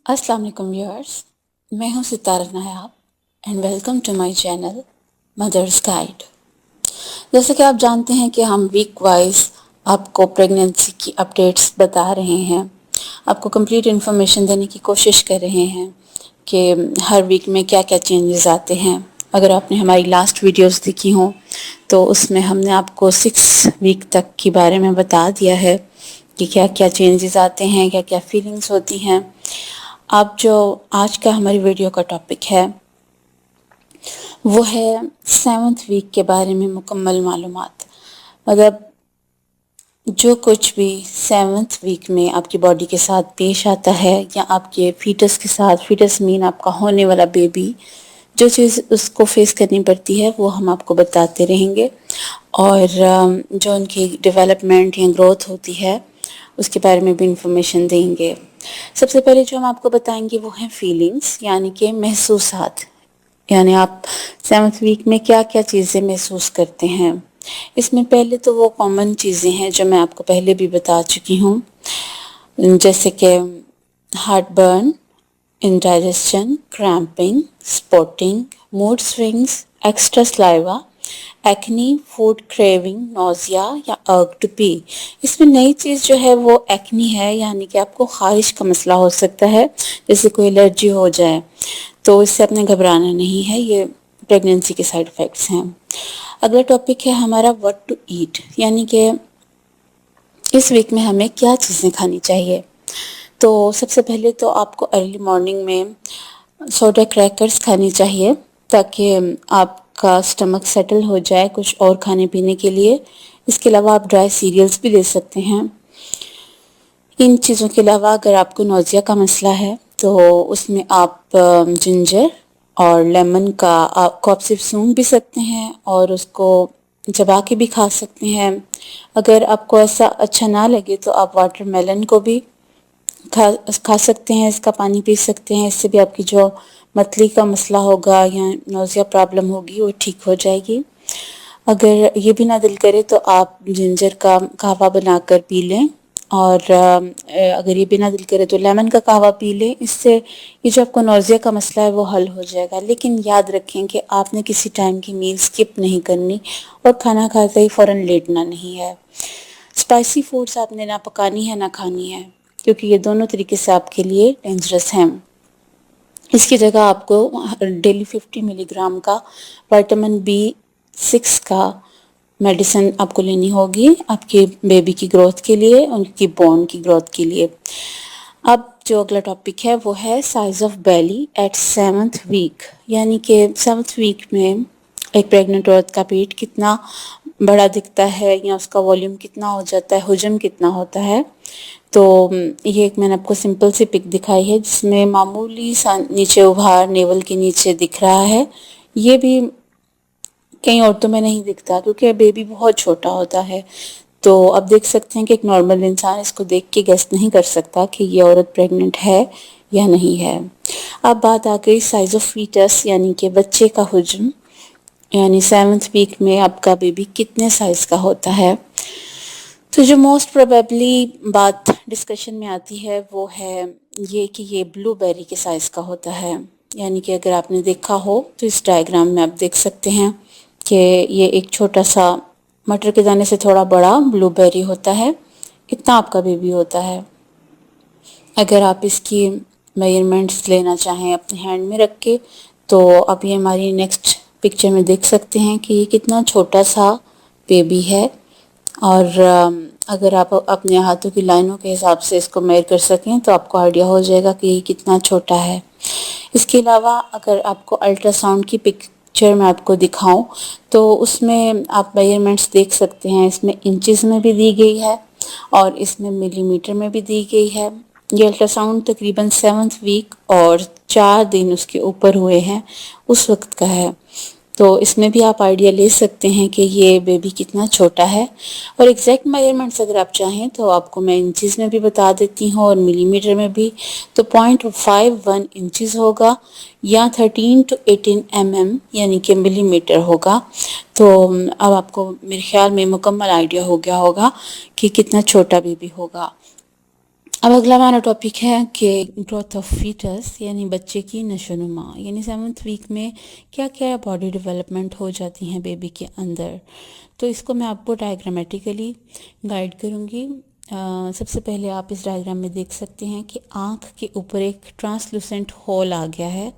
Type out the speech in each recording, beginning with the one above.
अस्सलाम वालेकुम व्यूअर्स, मैं हूं Sitara Nayab and welcome to my channel mothers guide. जैसे कि आप जानते हैं कि हम वीक वाइज आपको प्रेगनेंसी की अपडेट्स बता रहे हैं, आपको कंप्लीट इन्फॉर्मेशन देने की कोशिश कर रहे हैं कि हर वीक में क्या क्या चेंजेस आते हैं। अगर आपने हमारी लास्ट वीडियोस देखी हों तो उसमें हमने आपको 6 वीक तक के बारे में बता दिया है कि क्या क्या चेंजेस आते हैं, क्या क्या फीलिंग्स होती हैं। अब जो आज का हमारी वीडियो का टॉपिक है वो है 7th वीक के बारे में मुकम्मल मालूमात। मतलब जो कुछ भी 7th वीक में आपकी बॉडी के साथ पेश आता है या आपके फीटस के साथ, फीटस मीन आपका होने वाला बेबी, जो चीज़ उसको फेस करनी पड़ती है वो हम आपको बताते रहेंगे। और जो उनकी डेवलपमेंट या ग्रोथ होती है उसके बारे में भी इंफॉर्मेशन देंगे। सबसे पहले जो हम आपको बताएंगे वो हैं फीलिंग्स, यानी कि महसूसात। यानी आप 7th वीक में क्या क्या चीज़ें महसूस करते हैं। इसमें पहले तो वो कॉमन चीज़ें हैं जो मैं आपको पहले भी बता चुकी हूँ, जैसे कि heart burn, indigestion, cramping, spotting, mood swings, extra saliva, acne, food craving, nausea या urge to pee। इसमें नई चीज़ जो है वो एक्नी है, यानी कि आपको खारिश का मसला हो सकता है, जैसे कोई एलर्जी हो जाए, तो इससे आपने घबराना नहीं है, ये प्रेगनेंसी के साइड इफ़ेक्ट्स हैं। अगला टॉपिक है हमारा व्हाट टू ईट, यानी कि इस वीक में हमें क्या चीज़ें खानी चाहिए। तो सबसे पहले तो आपको अर्ली मॉर्निंग में सोडा क्रैकर्स खानी चाहिए ताकि आपका स्टमक सेटल हो जाए कुछ और खाने पीने के लिए। इसके अलावा आप ड्राई सीरियल्स भी ले सकते हैं। इन चीज़ों के अलावा अगर आपको नौजिया का मसला है तो उसमें आप जिंजर और लेमन का आपको आप सिर्फ सूंघ भी सकते हैं और उसको चबा के भी खा सकते हैं। अगर आपको ऐसा अच्छा ना लगे तो आप वाटरमेलन को भी खा सकते हैं, इसका पानी पी सकते हैं। इससे भी आपकी जो मतली का मसला होगा या नौजिया प्रॉब्लम होगी वो ठीक हो जाएगी। अगर ये भी ना दिल करे तो आप जिंजर का कहवा बनाकर पी लें, और अगर ये भी ना दिल करे तो लेमन का कहवा पी लें। इससे ये जो आपको नौजिया का मसला है वो हल हो जाएगा। लेकिन याद रखें कि आपने किसी टाइम की मील स्किप नहीं करनी और खाना खाते ही फ़ौरन लेटना नहीं है। स्पाइसी फूड्स आपने ना पकानी है ना खानी है, क्योंकि ये दोनों तरीके से आपके लिए डेंजरस हैं। इसकी जगह आपको डेली 50 मिलीग्राम का विटामिन B6 का मेडिसिन आपको लेनी होगी आपके बेबी की ग्रोथ के लिए, उनकी बोन की ग्रोथ के लिए। अब जो अगला टॉपिक है वो है size of belly at 7th week, यानी कि 7th वीक में एक प्रेग्नेंट औरत का पेट कितना बड़ा दिखता है या उसका वॉल्यूम कितना हो जाता है, हुजम कितना होता है। तो ये एक मैंने आपको सिंपल सी पिक दिखाई है जिसमें मामूली सा नीचे उभार नेवल के नीचे दिख रहा है। ये भी कई औरतों में नहीं दिखता क्योंकि बेबी बहुत छोटा होता है। तो अब देख सकते हैं कि एक नॉर्मल इंसान इसको देख के गेस नहीं कर सकता कि ये औरत प्रेग्नेंट है या नहीं है। अब बात आ गई साइज ऑफ फीटस, यानी कि बच्चे का हुज्म, यानी 7th वीक में आपका बेबी कितने साइज का होता है। तो जो मोस्ट प्रोबेबली बात डिस्कशन में आती है वो है ये कि ये ब्लूबेरी के साइज़ का होता है। यानी कि अगर आपने देखा हो तो इस डायग्राम में आप देख सकते हैं कि ये एक छोटा सा मटर के दाने से थोड़ा बड़ा ब्लूबेरी होता है, इतना आपका बेबी होता है। अगर आप इसकी मेजरमेंट्स लेना चाहें अपने हैंड में रख के तो आप ये हमारी नेक्स्ट पिक्चर में देख सकते हैं कि ये कितना छोटा सा बेबी है। और अगर आप अपने हाथों की लाइनों के हिसाब से इसको मेयर कर सकें तो आपको आइडिया हो जाएगा कि ये कितना छोटा है। इसके अलावा अगर आपको अल्ट्रासाउंड की पिक्चर मैं आपको दिखाऊं तो उसमें आप मेजरमेंट्स देख सकते हैं। इसमें इंचेस में भी दी गई है और इसमें मिलीमीटर में भी दी गई है। ये अल्ट्रासाउंड तकरीबन 7th वीक और 4 दिन उसके ऊपर हुए हैं उस वक्त का है। तो इसमें भी आप आइडिया ले सकते हैं कि ये बेबी कितना छोटा है। और एग्जैक्ट मेजरमेंट्स अगर आप चाहें तो आपको मैं इंचेस में भी बता देती हूँ और मिलीमीटर में भी। तो 0.51 इंचेस होगा या 13 to 18 mm यानी कि मिलीमीटर होगा। तो अब आपको मेरे ख्याल में मुकम्मल आइडिया हो गया होगा कि कितना छोटा बेबी होगा। अब अगला हमारा टॉपिक है कि ग्रोथ ऑफ फीटस यानी बच्चे की नशोनुमा, यानी 7th वीक में क्या क्या बॉडी डेवलपमेंट हो जाती हैं बेबी के अंदर। तो इसको मैं आपको डायग्रामेटिकली गाइड करूँगी। सबसे पहले आप इस डायग्राम में देख सकते हैं कि आँख के ऊपर एक ट्रांसलूसेंट होल आ गया है।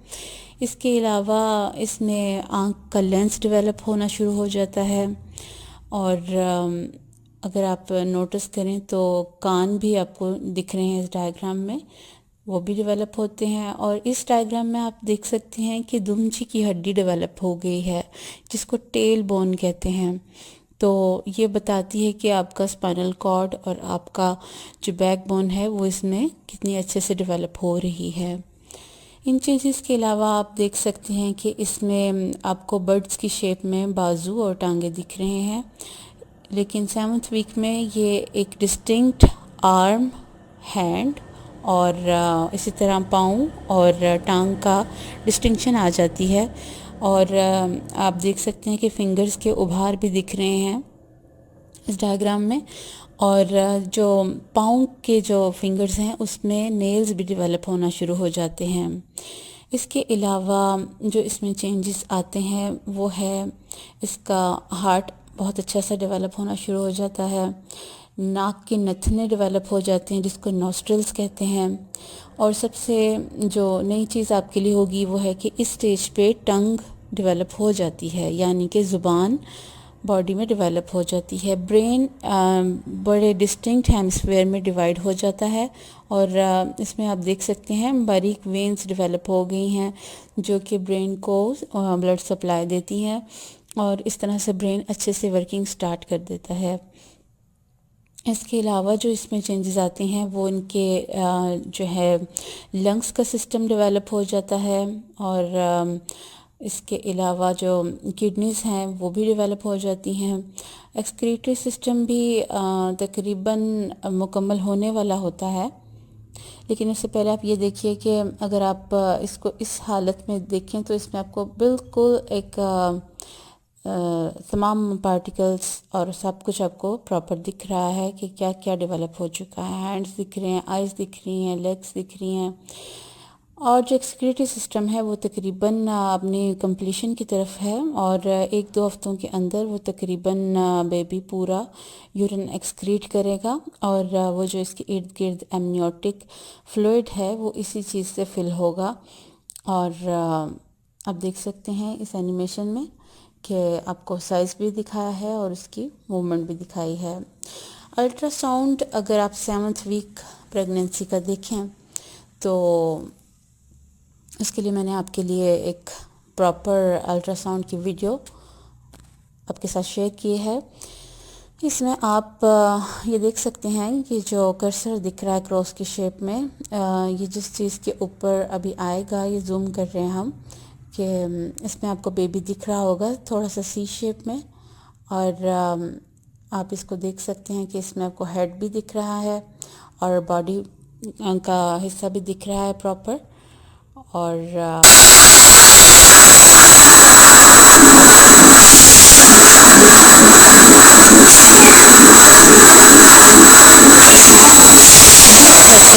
इसके अलावा इसमें आँख का लेंस डेवलप होना शुरू हो जाता है और अगर आप नोटिस करें तो कान भी आपको दिख रहे हैं इस डायग्राम में, वो भी डेवलप होते हैं। और इस डायग्राम में आप देख सकते हैं कि दुमजी की हड्डी डेवलप हो गई है जिसको टेल बोन कहते हैं। तो ये बताती है कि आपका स्पाइनल कॉर्ड और आपका जो बैक बोन है वो इसमें कितनी अच्छे से डेवलप हो रही है। इन चेंजेस के अलावा आप देख सकते हैं कि इसमें आपको बर्ड्स की शेप में बाजू और टांगे दिख रहे हैं, लेकिन 7th वीक में ये एक डिस्टिंक्ट आर्म, हैंड और इसी तरह पाँव और टांग का डिस्टिंक्शन आ जाती है। और आप देख सकते हैं कि फिंगर्स के उभार भी दिख रहे हैं इस डायग्राम में। और जो पाँव के जो फिंगर्स हैं उसमें नेल्स भी डेवलप होना शुरू हो जाते हैं। इसके अलावा जो इसमें चेंजेस आते हैं वो है इसका हार्ट बहुत अच्छा सा डेवलप होना शुरू हो जाता है, नाक के नथने डेवलप हो जाते हैं जिसको नॉस्ट्रल्स कहते हैं। और सबसे जो नई चीज़ आपके लिए होगी वो है कि इस स्टेज पे टंग डेवलप हो जाती है, यानी कि ज़ुबान बॉडी में डेवलप हो जाती है। ब्रेन बड़े डिस्टिंक्ट हेमिस्फीयर में डिवाइड हो जाता है और इसमें आप देख सकते हैं बारीक वेन्स डेवलप हो गई हैं जो कि ब्रेन को ब्लड सप्लाई देती हैं और इस तरह से ब्रेन अच्छे से वर्किंग स्टार्ट कर देता है। इसके अलावा जो इसमें चेंजेस आते हैं वो इनके जो है लंग्स का सिस्टम डेवलप हो जाता है और इसके अलावा जो किडनीज़ हैं वो भी डेवलप हो जाती हैं। एक्सक्रीटरी सिस्टम भी तकरीबन मुकम्मल होने वाला होता है, लेकिन इससे पहले आप ये देखिए कि अगर आप इसको इस हालत में देखें तो इसमें आपको बिल्कुल एक तमाम पार्टिकल्स और सब कुछ आपको प्रॉपर दिख रहा है कि क्या क्या डेवलप हो चुका है। हैंड्स दिख रहे हैं, आइज़ दिख रही हैं, लेग्स दिख रही हैं और जो एक्सक्रीटरी सिस्टम है वो तकरीबन अपनी कंप्लीशन की तरफ है और 1-2 हफ्तों के अंदर वो तकरीबन बेबी पूरा यूरिन एक्सक्रीट करेगा और वो जो इसके इर्द गिर्द एमनियोटिक फ्लूइड है वो इसी चीज़ से फिल होगा। और आप देख सकते हैं इस एनिमेशन में कि आपको साइज़ भी दिखाया है और उसकी मूवमेंट भी दिखाई है। अल्ट्रासाउंड अगर आप 7th वीक प्रेगनेंसी का देखें तो इसके लिए मैंने आपके लिए एक प्रॉपर अल्ट्रासाउंड की वीडियो आपके साथ शेयर की है। इसमें आप ये देख सकते हैं कि जो कर्सर दिख रहा है क्रॉस की शेप में, ये जिस चीज़ के ऊपर अभी आएगा ये जूम कर रहे हैं हम कि इसमें आपको बेबी दिख रहा होगा थोड़ा सा सी शेप में और आप इसको देख सकते हैं कि इसमें आपको हेड भी दिख रहा है और बॉडी का हिस्सा भी दिख रहा है प्रॉपर। और धड़कन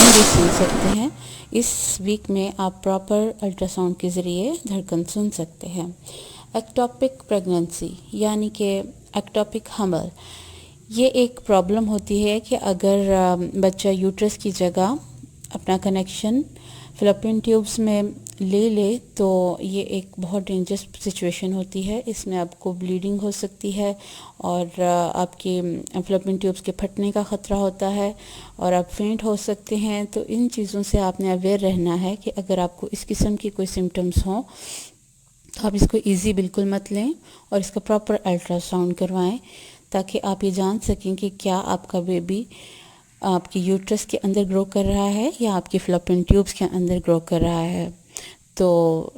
भी सुन सकते हैं। इस वीक में आप प्रॉपर अल्ट्रासाउंड के ज़रिए धड़कन सुन सकते हैं। एक्टोपिक प्रेगनेंसी यानी कि एक्टोपिक हमल, ये एक प्रॉब्लम होती है कि अगर बच्चा यूट्रस की जगह अपना कनेक्शन फ़ैलोपियन ट्यूब्स में ले तो ये एक बहुत डेंजरस सिचुएशन होती है। इसमें आपको ब्लीडिंग हो सकती है और आपके फ़ैलोपियन ट्यूब्स के फटने का ख़तरा होता है और आप फेंट हो सकते हैं। तो इन चीज़ों से आपने अवेयर रहना है कि अगर आपको इस किस्म की कोई सिम्टम्स हों तो आप इसको ईज़ी बिल्कुल मत लें और इसका प्रॉपर अल्ट्रासाउंड करवाएं ताकि आप ये जान सकें कि क्या आपका बेबी आपकी यूट्रस के अंदर ग्रो कर रहा है या आपकी फ़ैलोपियन ट्यूब्स के अंदर ग्रो कर रहा है। تو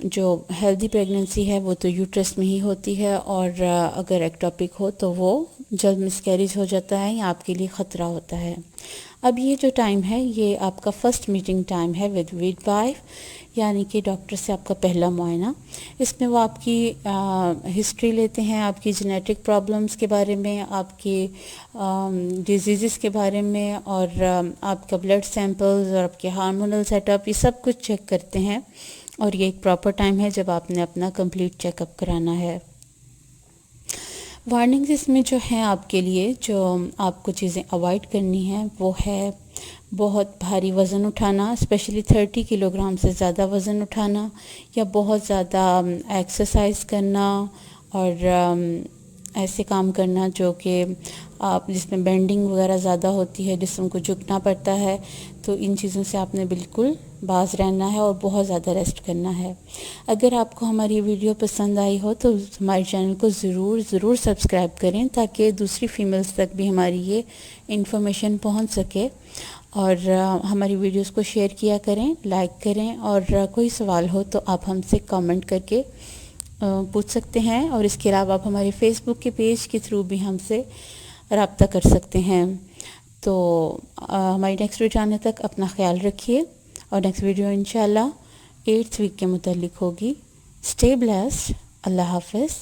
جو ہیلدی پریگننسی ہے وہ تو یوٹرس میں ہی ہوتی ہے، اور اگر ایکٹوپک ہو تو وہ جلد مسکیریج ہو جاتا ہے یا آپ کے لیے خطرہ ہوتا ہے۔ اب یہ جو ٹائم ہے یہ آپ کا فرسٹ میٹنگ ٹائم ہے ود ویڈ وائف، یعنی کہ ڈاکٹر سے آپ کا پہلا معائنہ۔ اس میں وہ آپ کی ہسٹری لیتے ہیں، آپ کی جینیٹک پرابلمس کے بارے میں، آپ کی ڈیزیزز کے بارے میں، اور آپ کا بلڈ سیمپلز اور آپ کے ہارمونل سیٹ اپ، یہ سب کچھ چیک کرتے ہیں، اور یہ ایک پراپر ٹائم ہے جب آپ نے اپنا کمپلیٹ چیک اپ کرانا ہے۔ وارننگز اس میں جو ہیں آپ کے لیے، جو آپ کو چیزیں اوائڈ کرنی ہیں، وہ ہے بہت بھاری وزن اٹھانا، اسپیشلی 30 کلو گرام سے زیادہ وزن اٹھانا، یا بہت زیادہ ایکسرسائز کرنا، اور ایسے کام کرنا جو کہ آپ جس میں بینڈنگ وغیرہ زیادہ ہوتی ہے، جسم کو جھکنا پڑتا ہے، تو ان چیزوں سے آپ نے بالکل باز رہنا ہے اور بہت زیادہ ریسٹ کرنا ہے۔ اگر آپ کو ہماری ویڈیو پسند آئی ہو تو ہمارے چینل کو ضرور سبسکرائب کریں، تاکہ دوسری فیمیلز تک بھی ہماری یہ انفارمیشن پہنچ سکے، اور ہماری ویڈیوز کو شیئر کیا کریں، لائک کریں، اور کوئی سوال ہو تو آپ ہم سے کامنٹ کر کے پوچھ سکتے ہیں، اور اس کے علاوہ آپ ہمارے فیس بک کے پیج کے تھرو بھی ہم سے رابطہ کر سکتے ہیں۔ تو ہماری نیکسٹ ویڈیو آنے تک اپنا خیال رکھیے، اور نیکسٹ ویڈیو انشاءاللہ 8th ویک کے متعلق ہوگی۔ اسٹے بلیسڈ، اللہ حافظ۔